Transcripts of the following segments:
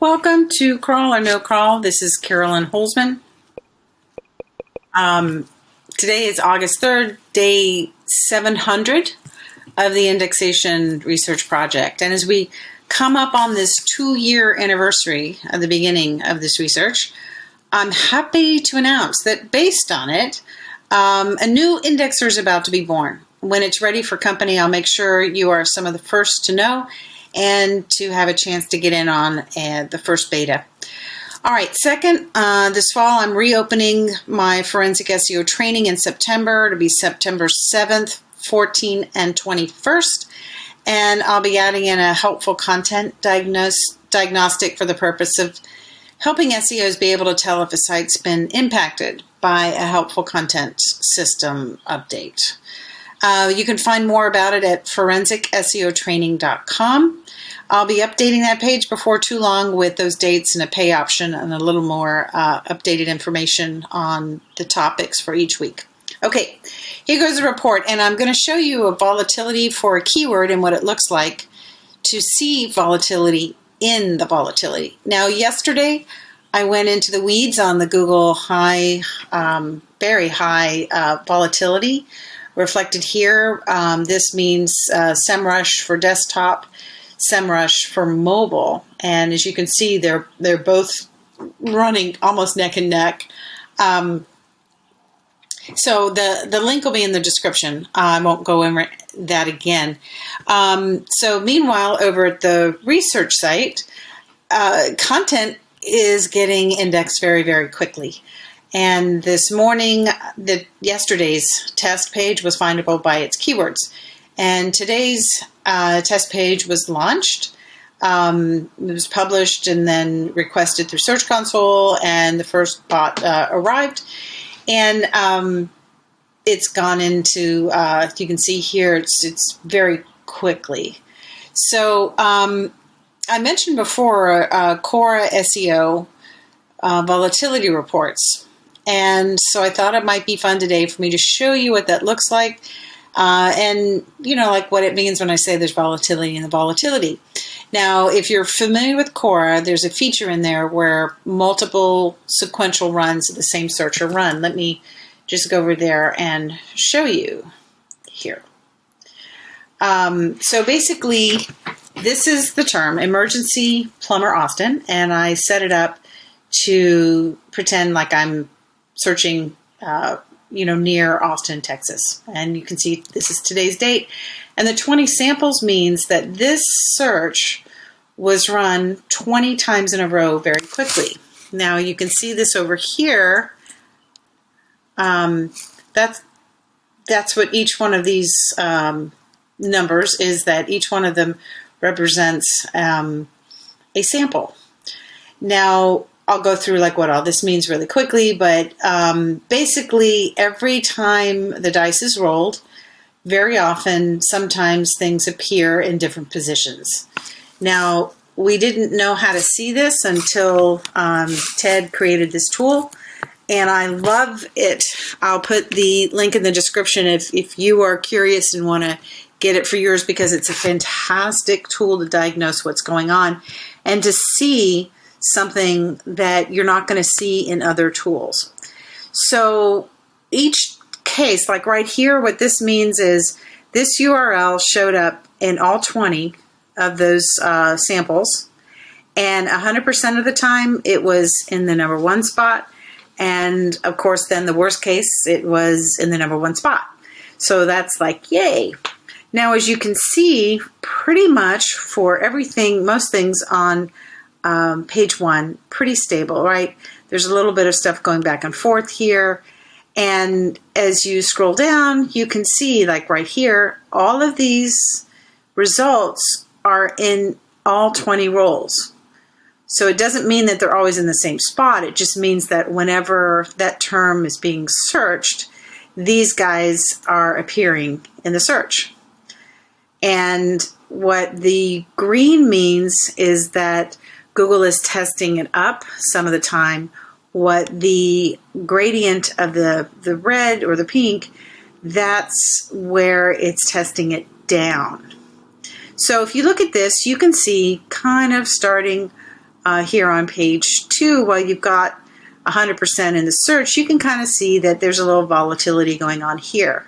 Welcome to Crawl or No Crawl. This is Carolyn Holzman. Today is August 3rd, day 700 of the Indexation Research Project. And as we come up on this 2-year anniversary of the beginning of this research, I'm happy to announce that based on it, a new indexer is about to be born. When it's ready for company, I'll make sure you are some of the first to know and to have a chance to get in on the first beta. All right, second, this fall I'm reopening my forensic SEO training in September. It'll be September 7th, 14th, and 21st. And I'll be adding in a helpful content diagnostic for the purpose of helping SEOs be able to tell if a site's been impacted by a helpful content system update. You can find more about it at forensicseotraining.com. I'll be updating that page before too long with those dates and a pay option and a little more updated information on the topics for each week. Okay, here goes the report, and I'm going to show you a volatility for a keyword and what it looks like to see volatility in the volatility. Now, yesterday I went into the weeds on the Google very high volatility reflected here. This means SEMrush for desktop, SEMrush for mobile, and as you can see, they're both running almost neck and neck. So the link will be in the description. I won't go in that again. So meanwhile, over at the research site, content is getting indexed very, very quickly. And this morning, yesterday's test page was findable by its keywords. And today's test page was launched. It was published and then requested through Search Console, and the first bot arrived. And it's gone into, you can see here, it's very quickly. So I mentioned before Quora SEO volatility reports. And so I thought it might be fun today for me to show you what that looks like. And, you know, like what it means when I say there's volatility in the volatility. Now, if you're familiar with Quora, there's a feature in there where multiple sequential runs of the same search are run. Let me just go over there and show you here. So basically, this is the term Emergency Plumber Austin, and I set it up to pretend like I'm searching near Austin, Texas. And you can see this is today's date. And the 20 samples means that this search was run 20 times in a row very quickly. Now you can see this over here. That's what each one of these numbers is, that each one of them represents a sample. Now, I'll go through like what all this means really quickly, but basically every time the dice is rolled, very often, sometimes things appear in different positions. Now, we didn't know how to see this until Ted created this tool, and I love it. I'll put the link in the description if you are curious and want to get it for yours, because it's a fantastic tool to diagnose what's going on and to see something that you're not going to see in other tools. So each case, like right here, what this means is this URL showed up in all 20 of those samples, and 100% of the time it was in the number 1 spot, and of course then the worst case, it was in the number 1 spot. So that's like, yay. Now, as you can see, pretty much for everything, most things on page 1, pretty stable, right? There's a little bit of stuff going back and forth here. And as you scroll down, you can see, like right here, all of these results are in all 20 roles. So it doesn't mean that they're always in the same spot. It just means that whenever that term is being searched, these guys are appearing in the search. And what the green means is that Google is testing it up some of the time. What the gradient of the red or the pink, that's where it's testing it down. So if you look at this, you can see kind of starting here on page 2, while you've got 100% in the search, you can kind of see that there's a little volatility going on here.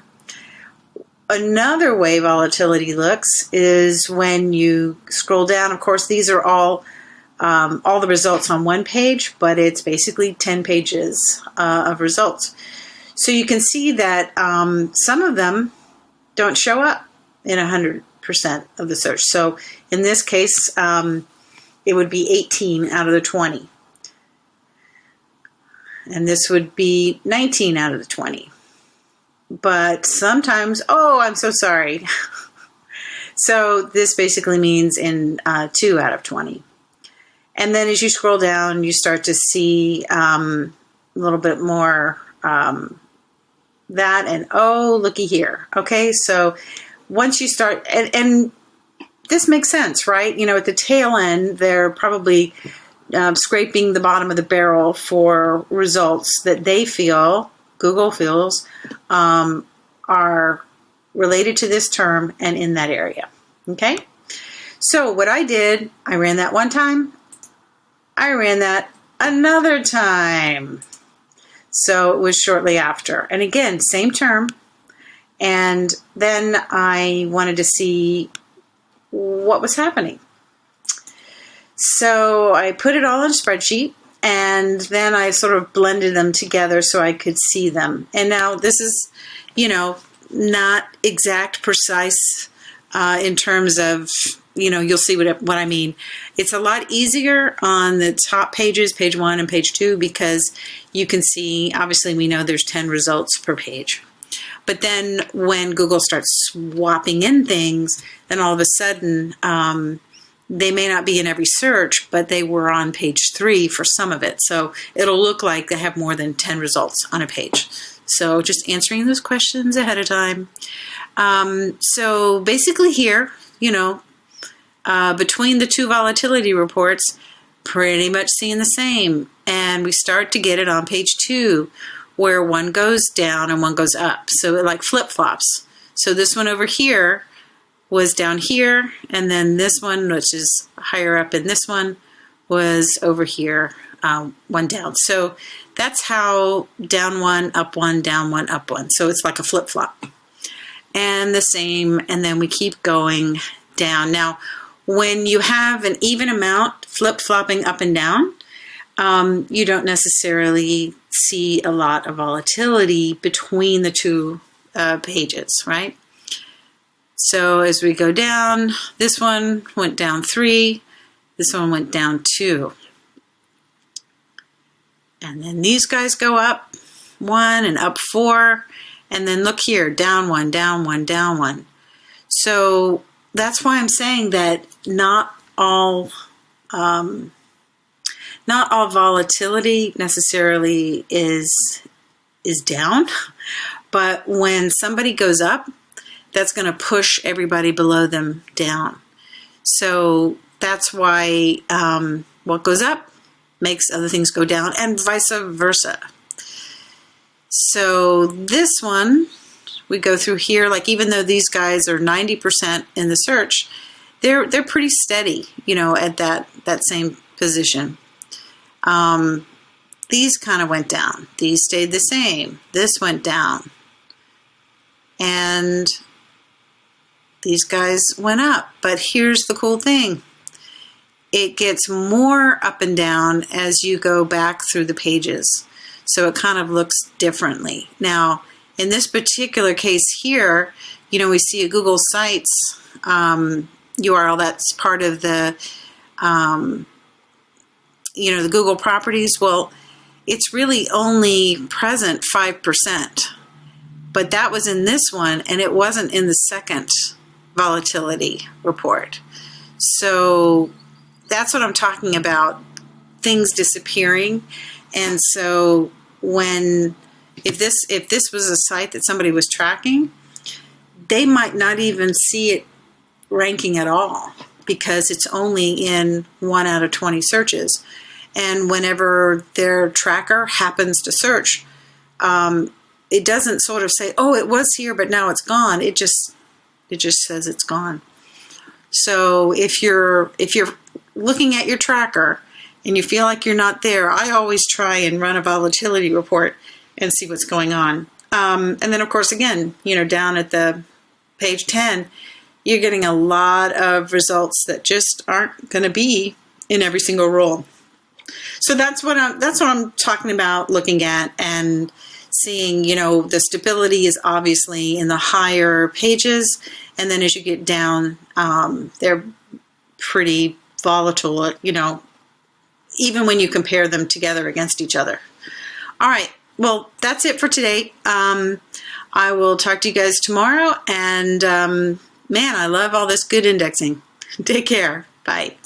Another way volatility looks is when you scroll down. Of course, these are all the results on one page, but it's basically 10 pages of results. So you can see that some of them don't show up in 100% of the search. So in this case, it would be 18 out of the 20. And this would be 19 out of the 20. But sometimes, oh, I'm so sorry. So this basically means in 2 out of 20. And then as you scroll down, you start to see a little bit more that, and oh, looky here. Okay, so once you start, and this makes sense, right? You know, at the tail end, they're probably scraping the bottom of the barrel for results that they feel, Google feels, are related to this term and in that area. Okay? So what I did, I ran that one time. I ran that another time. So it was shortly after. And again, same term. And then I wanted to see what was happening. So I put it all in a spreadsheet, and then I sort of blended them together so I could see them. And now this is, you know, not exact, precise in terms of, you know, you'll see what I mean. It's a lot easier on the top pages, page 1 and page 2, because you can see, obviously we know there's 10 results per page. But then when Google starts swapping in things, then all of a sudden, they may not be in every search, but they were on page 3 for some of it. So it'll look like they have more than 10 results on a page. So just answering those questions ahead of time. So basically here, you know, between the 2 volatility reports, pretty much seeing the same. And we start to get it on page 2, where one goes down and one goes up. So it like flip-flops. So this one over here was down here, and then this one, which is higher up in this one, was over here, one down. So that's how down 1, up 1, down 1, up 1. So it's like a flip-flop. And the same, and then we keep going down. Now, when you have an even amount flip-flopping up and down, you don't necessarily see a lot of volatility between the 2 pages, right? So as we go down, this one went down 3, this one went down 2. And then these guys go up 1 and up 4, and then look here, down 1, down 1, down 1. So that's why I'm saying that not all volatility necessarily is down, but when somebody goes up, that's going to push everybody below them down. So that's why what goes up makes other things go down, and vice versa. So this one, we go through here, like even though these guys are 90% in the search, they're pretty steady, you know, at that same position. These kind of went down. These stayed the same. This went down. And these guys went up. But here's the cool thing. It gets more up and down as you go back through the pages. So it kind of looks differently. Now, in this particular case here, you know, we see a Google Sites URL that's part of the, you know, the Google properties. Well, it's really only present 5%. But that was in this one, and it wasn't in the second volatility report. So that's what I'm talking about, things disappearing. And so if this was a site that somebody was tracking, they might not even see it ranking at all because it's only in 1 out of 20 searches. And whenever their tracker happens to search, it doesn't sort of say, oh, it was here, but now it's gone. It just says it's gone. So if you're looking at your tracker and you feel like you're not there, I always try and run a volatility report and see what's going on. And then, of course, again, down at the page 10, you're getting a lot of results that just aren't going to be in every single role. So that's what I'm talking about, looking at and seeing, the stability is obviously in the higher pages. And then as you get down, they're pretty volatile, even when you compare them together against each other. All right. Well, that's it for today. I will talk to you guys tomorrow. And man, I love all this good indexing. Take care. Bye.